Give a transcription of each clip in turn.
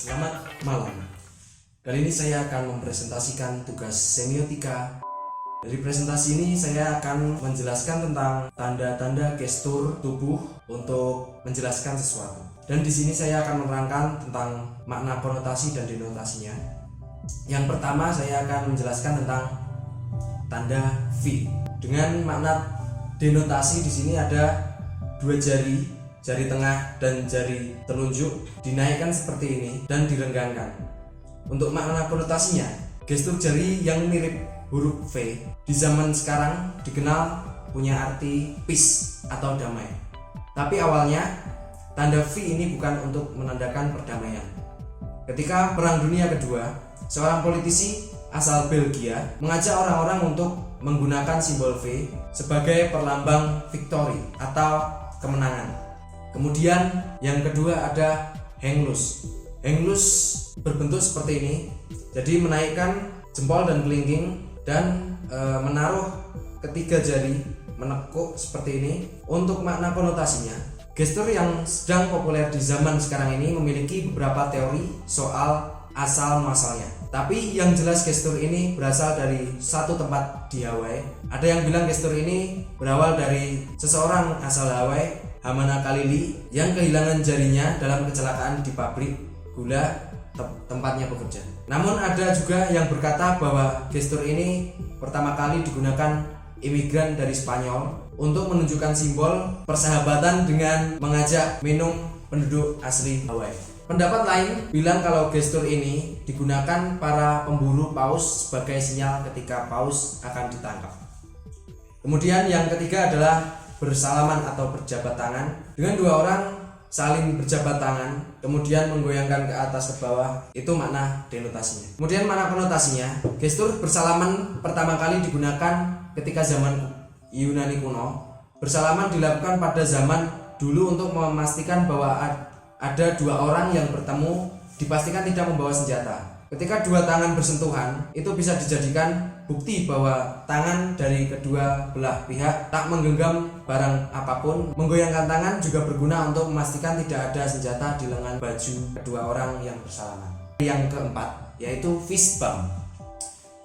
Selamat malam. Kali ini saya akan mempresentasikan tugas semiotika. Dari presentasi ini saya akan menjelaskan tentang tanda-tanda gestur tubuh untuk menjelaskan sesuatu. Dan di sini saya akan menerangkan tentang makna konotasi dan denotasinya. Yang pertama saya akan menjelaskan tentang tanda V. Dengan makna denotasi di sini ada dua jari tengah dan jari telunjuk dinaikkan seperti ini dan direnggangkan. Untuk makna konotasinya, gestur jari yang mirip huruf V di zaman sekarang dikenal punya arti peace atau damai. Tapi awalnya tanda V ini bukan untuk menandakan perdamaian. Ketika Perang Dunia Kedua, seorang politisi asal Belgia mengajak orang-orang untuk menggunakan simbol V sebagai perlambang victory atau kemenangan. Kemudian yang kedua ada hang loose. Hang loose berbentuk seperti ini, jadi menaikkan jempol dan kelingking dan menaruh ketiga jari menekuk seperti ini. Untuk makna konotasinya, gestur yang sedang populer di zaman sekarang ini memiliki beberapa teori soal asal muasalnya. Tapi yang jelas gestur ini berasal dari satu tempat di Hawaii. Ada yang bilang gestur ini berawal dari seseorang asal Hawaii, Hamana Kalili, yang kehilangan jarinya dalam kecelakaan di pabrik gula tempatnya bekerja. Namun ada juga yang berkata bahwa gestur ini pertama kali digunakan imigran dari Spanyol untuk menunjukkan simbol persahabatan dengan mengajak minum penduduk asli Hawaii. Pendapat lain bilang kalau gestur ini digunakan para pemburu paus sebagai sinyal ketika paus akan ditangkap. Kemudian yang ketiga adalah bersalaman atau berjabat tangan. Dengan dua orang saling berjabat tangan kemudian menggoyangkan ke atas ke bawah, itu makna denotasinya. Kemudian makna konotasinya, gestur bersalaman pertama kali digunakan ketika zaman Yunani kuno. Bersalaman dilakukan pada zaman dulu untuk memastikan bahwa ada dua orang yang bertemu dipastikan tidak membawa senjata. Ketika dua tangan bersentuhan, itu bisa dijadikan bukti bahwa tangan dari kedua belah pihak tak menggenggam barang apapun. Menggoyangkan tangan juga berguna untuk memastikan tidak ada senjata di lengan baju kedua orang yang bersalaman. Yang keempat yaitu fist bump.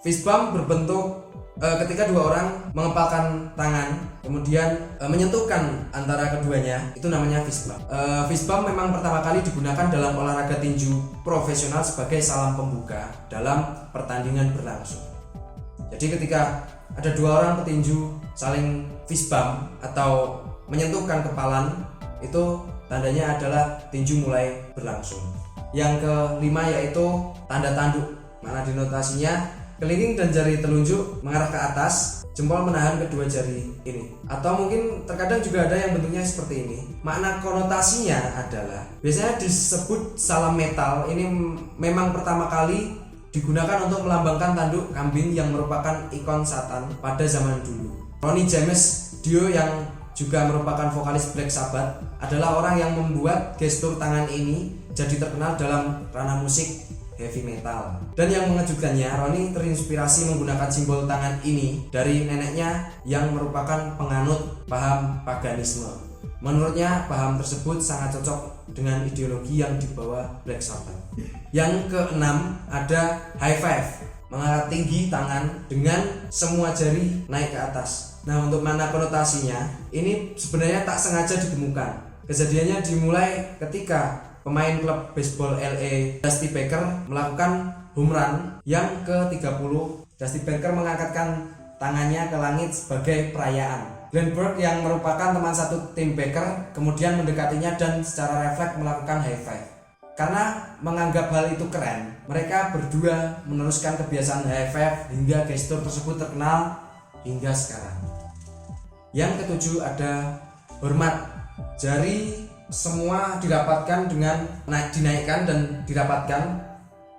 Fist bump berbentuk ketika dua orang mengepalkan tangan kemudian menyentuhkan antara keduanya, itu namanya fist bump. Fist bump memang pertama kali digunakan dalam olahraga tinju profesional sebagai salam pembuka dalam pertandingan berlangsung. Jadi ketika ada dua orang petinju saling fist bump atau menyentuhkan kepalan, itu tandanya adalah tinju mulai berlangsung. Yang kelima yaitu tanda tanduk. Mana denotasinya? Kelingking dan jari telunjuk mengarah ke atas, jempol menahan kedua jari ini. Atau mungkin terkadang juga ada yang bentuknya seperti ini. Makna konotasinya adalah biasanya disebut salam metal. Ini memang pertama kali digunakan untuk melambangkan tanduk kambing yang merupakan ikon Satan pada zaman dulu. Ronnie James Dio yang juga merupakan vokalis Black Sabbath adalah orang yang membuat gestur tangan ini jadi terkenal dalam ranah musik heavy metal. Dan yang mengejutkannya, Ronnie terinspirasi menggunakan simbol tangan ini dari neneknya yang merupakan penganut paham paganisme. Menurutnya paham tersebut sangat cocok dengan ideologi yang dibawa Black Sabbath. Yang keenam ada high five, mengangkat tinggi tangan dengan semua jari naik ke atas. Nah, untuk mana konotasinya, ini sebenarnya tak sengaja ditemukan. Kejadiannya dimulai ketika pemain klub baseball LA Dusty Baker melakukan home run yang ke-30. Dusty Baker mengangkatkan tangannya ke langit sebagai perayaan. Glenn Burke yang merupakan teman satu tim Baker kemudian mendekatinya dan secara refleks melakukan high five. Karena menganggap hal itu keren, mereka berdua meneruskan kebiasaan high five hingga gestur tersebut terkenal hingga sekarang. Yang ketujuh ada hormat. Jari semua dirapatkan dengan dinaikkan dan dirapatkan,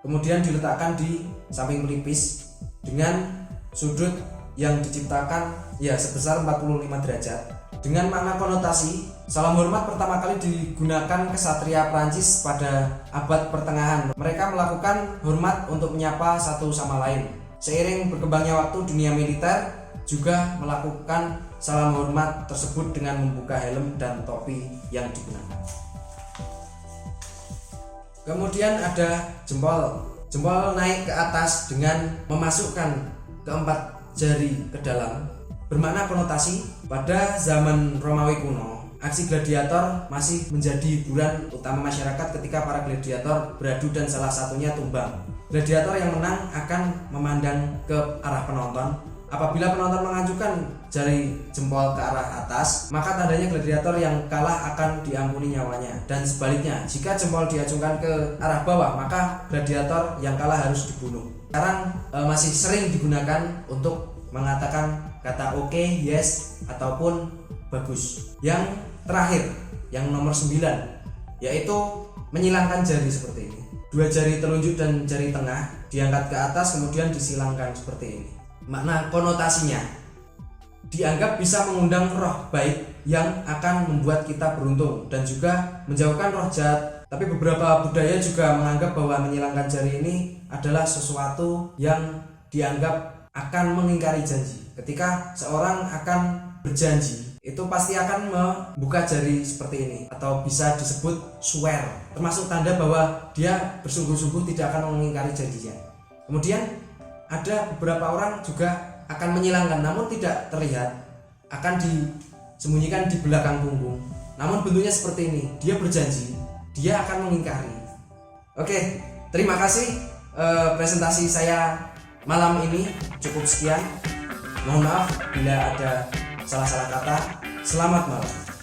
kemudian diletakkan di samping pelipis dengan sudut yang diciptakan sebesar 45 derajat. Dengan makna konotasi, salam hormat pertama kali digunakan kesatria Prancis pada abad pertengahan. Mereka melakukan hormat untuk menyapa satu sama lain. Seiring berkembangnya waktu, dunia militer juga melakukan salam hormat tersebut dengan membuka helm dan topi yang digunakan. Kemudian ada jempol. Jempol naik ke atas dengan memasukkan keempat jari ke dalam, bermakna konotasi pada zaman Romawi kuno. Aksi gladiator masih menjadi hiburan utama masyarakat ketika para gladiator beradu dan salah satunya tumbang. Gladiator yang menang akan memandang ke arah penonton. Apabila penonton mengajukan jari jempol ke arah atas, maka tandanya gladiator yang kalah akan diampuni nyawanya. Dan sebaliknya, jika jempol diacungkan ke arah bawah, maka gladiator yang kalah harus dibunuh. Sekarang masih sering digunakan untuk mengatakan kata oke, yes, ataupun bagus. Yang terakhir, yang nomor 9, yaitu menyilangkan jari seperti ini. Dua jari telunjuk dan jari tengah diangkat ke atas kemudian disilangkan seperti ini. Makna konotasinya dianggap bisa mengundang roh baik yang akan membuat kita beruntung dan juga menjauhkan roh jahat. Tapi beberapa budaya juga menganggap bahwa menyilangkan jari ini adalah sesuatu yang dianggap akan mengingkari janji. Ketika seorang akan berjanji, itu pasti akan membuka jari seperti ini atau bisa disebut swear, termasuk tanda bahwa dia bersungguh-sungguh tidak akan mengingkari janjinya. Kemudian ada beberapa orang juga akan menyilangkan namun tidak terlihat, akan disembunyikan di belakang punggung. Namun bentuknya seperti ini, dia berjanji, dia akan mengingkari. Oke, terima kasih. Presentasi saya malam ini cukup sekian. Mohon maaf bila ada salah-salah kata. Selamat malam.